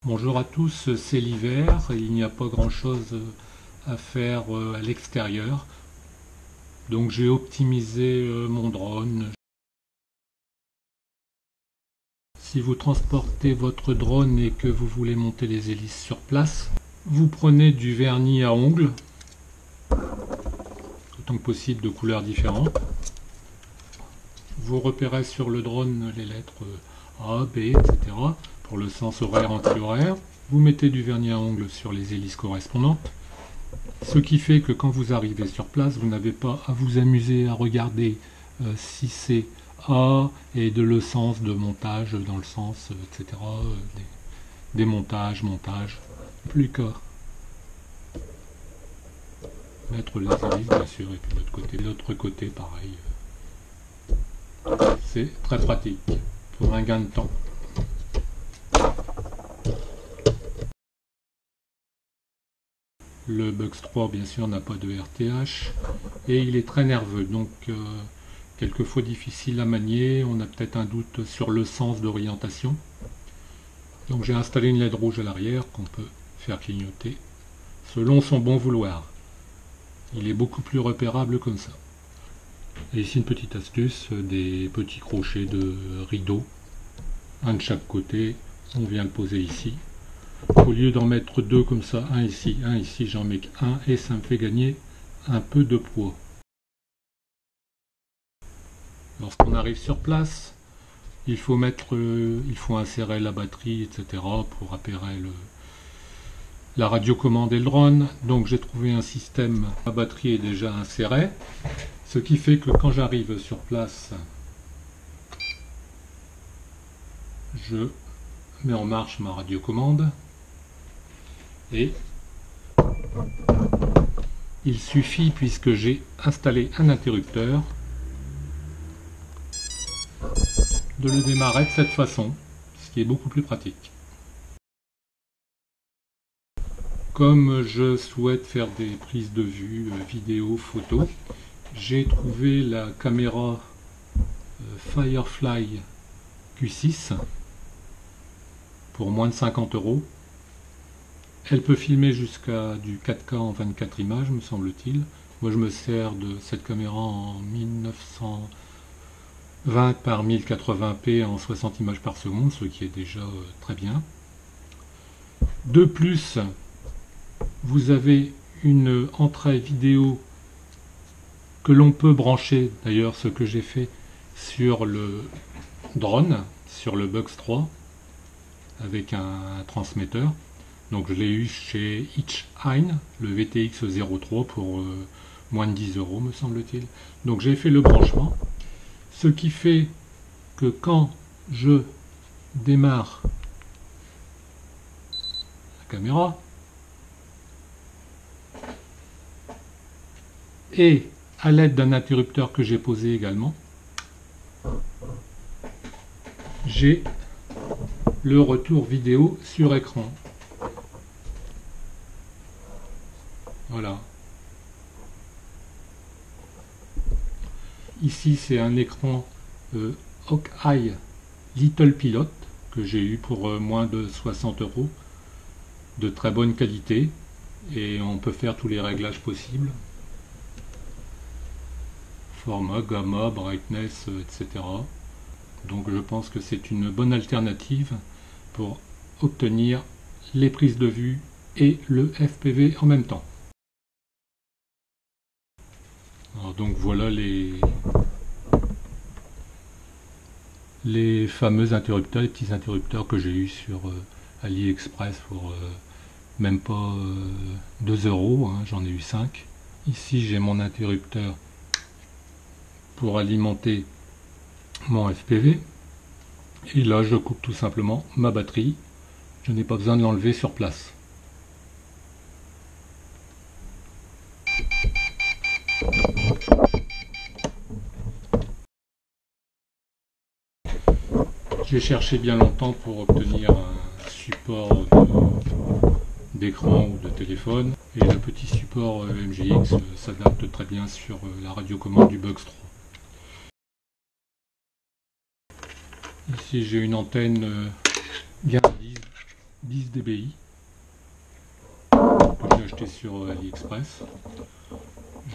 Bonjour à tous, c'est l'hiver et il n'y a pas grand chose à faire à l'extérieur. Donc j'ai optimisé mon drone. Si vous transportez votre drone et que vous voulez monter les hélices sur place, vous prenez du vernis à ongles, autant que possible de couleurs différentes. Vous repérez sur le drone les lettres A, B, etc. pour le sens horaire, anti-horaire. Vous mettez du vernis à ongles sur les hélices correspondantes. Ce qui fait que quand vous arrivez sur place, vous n'avez pas à vous amuser à regarder si c'est A et de le sens de montage dans le sens, etc. Des montages. Plus qu'à mettre les hélices, bien sûr, et puis de l'autre côté, pareil. C'est très pratique pour un gain de temps. Le Bugs 3, bien sûr, n'a pas de RTH et il est très nerveux, donc quelquefois difficile à manier. On a peut-être un doute sur le sens d'orientation. Donc j'ai installé une LED rouge à l'arrière qu'on peut faire clignoter selon son bon vouloir. Il est beaucoup plus repérable comme ça. Et ici une petite astuce, des petits crochets de rideau, un de chaque côté. On vient le poser ici. Au lieu d'en mettre deux comme ça, un ici, j'en mets qu'un et ça me fait gagner un peu de poids. Lorsqu'on arrive sur place, il faut insérer la batterie, etc. pour appairer la radiocommande et le drone. Donc j'ai trouvé un système, la batterie est déjà insérée, ce qui fait que quand j'arrive sur place, je mets en marche ma radiocommande. Et il suffit, puisque j'ai installé un interrupteur, de le démarrer de cette façon, ce qui est beaucoup plus pratique. Comme je souhaite faire des prises de vue, vidéo, photo, j'ai trouvé la caméra Firefly Q6 pour moins de 50 €. Elle peut filmer jusqu'à du 4K en 24 images, me semble-t-il. Moi, je me sers de cette caméra en 1920 par 1080p en 60 images par seconde, ce qui est déjà très bien. De plus, vous avez une entrée vidéo que l'on peut brancher, d'ailleurs ce que j'ai fait sur le drone, sur le Bugs 3, avec un transmetteur. Donc je l'ai eu chez Hitchhine, le VTX 03 pour moins de 10 € me semble-t-il. Donc j'ai fait le branchement, ce qui fait que quand je démarre la caméra, et à l'aide d'un interrupteur que j'ai posé également, j'ai le retour vidéo sur écran. Voilà. Ici, c'est un écran Hawkeye Little Pilot que j'ai eu pour moins de 60 €, de très bonne qualité, et on peut faire tous les réglages possibles. Format, gamma, brightness, etc. Donc je pense que c'est une bonne alternative pour obtenir les prises de vue et le FPV en même temps. Alors donc voilà les fameux interrupteurs, les petits interrupteurs que j'ai eu sur AliExpress pour même pas 2 €, hein, j'en ai eu 5. Ici j'ai mon interrupteur pour alimenter mon FPV. Et là je coupe tout simplement ma batterie. Je n'ai pas besoin de l'enlever sur place. J'ai cherché bien longtemps pour obtenir un support d'écran ou de téléphone, et le petit support MGX s'adapte très bien sur la radiocommande du Bugs 3. Ici j'ai une antenne bien 10 dBi que j'ai acheté sur AliExpress.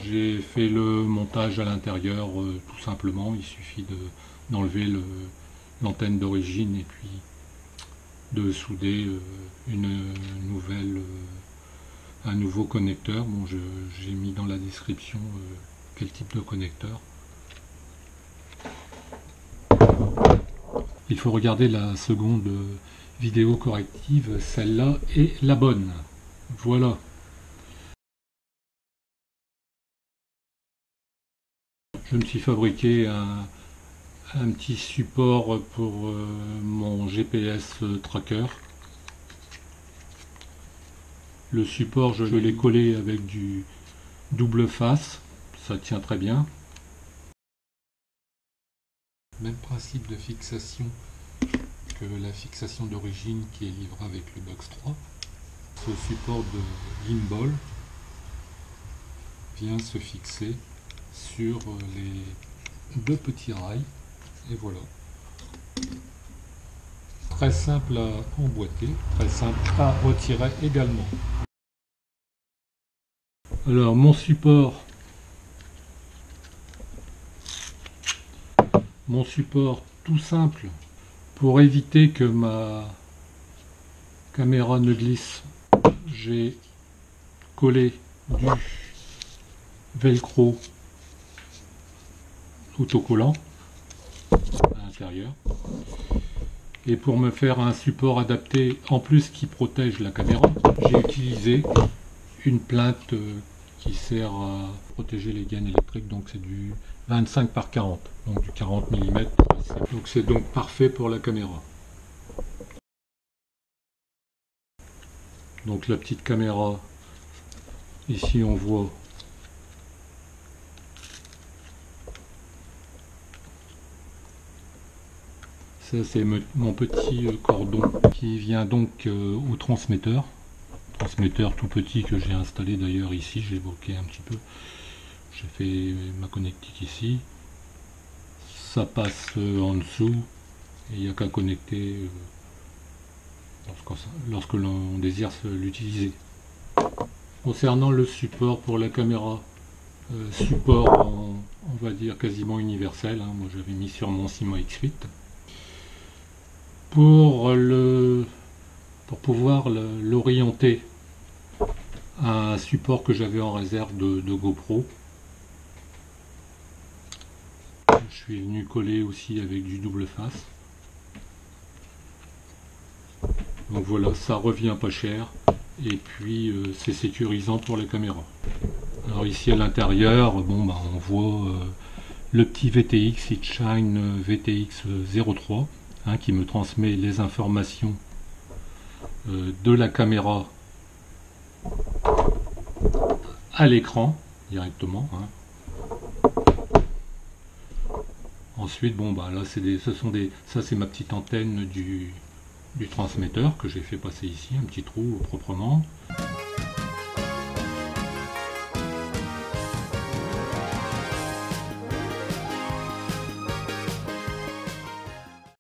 J'ai fait le montage à l'intérieur tout simplement, il suffit d'enlever l'antenne d'origine et puis de souder un nouveau connecteur. Bon, j'ai mis dans la description quel type de connecteur. Il faut regarder la seconde vidéo corrective, celle-là est la bonne. Voilà. Je me suis fabriqué un petit support pour mon GPS tracker. Le support, je l'ai collé avec du double face, ça tient très bien. Même principe de fixation que la fixation d'origine qui est livrée avec le Box 3. Ce support de gimbal vient se fixer sur les deux petits rails et voilà. Très simple à emboîter, très simple à retirer également. Alors mon support tout simple pour éviter que ma caméra ne glisse, j'ai collé du velcro autocollant à l'intérieur, et pour me faire un support adapté en plus qui protège la caméra, j'ai utilisé une plainte qui sert à protéger les gaines électriques, donc c'est du 25 par 40, donc du 40 mm, donc c'est donc parfait pour la caméra. Donc la petite caméra, ici on voit ça, c'est mon petit cordon qui vient donc au transmetteur tout petit que j'ai installé d'ailleurs ici. J'ai bloqué un petit peu, j'ai fait ma connectique ici, ça passe en dessous et il n'y a qu'à connecter lorsque l'on désire l'utiliser. Concernant le support pour la caméra, support on va dire quasiment universel, hein. Moi j'avais mis sur mon Sigma X8 pour pouvoir l'orienter à un support que j'avais en réserve de GoPro. Je suis venu coller aussi avec du double face. Donc voilà, ça revient pas cher et puis c'est sécurisant pour les caméras. Alors ici à l'intérieur, bon, bah, on voit le petit VTX Itshine VTX 03 hein, qui me transmet les informations de la caméra à l'écran directement. Hein. Ensuite, bon, bah là, ça c'est ma petite antenne du transmetteur que j'ai fait passer ici, un petit trou proprement.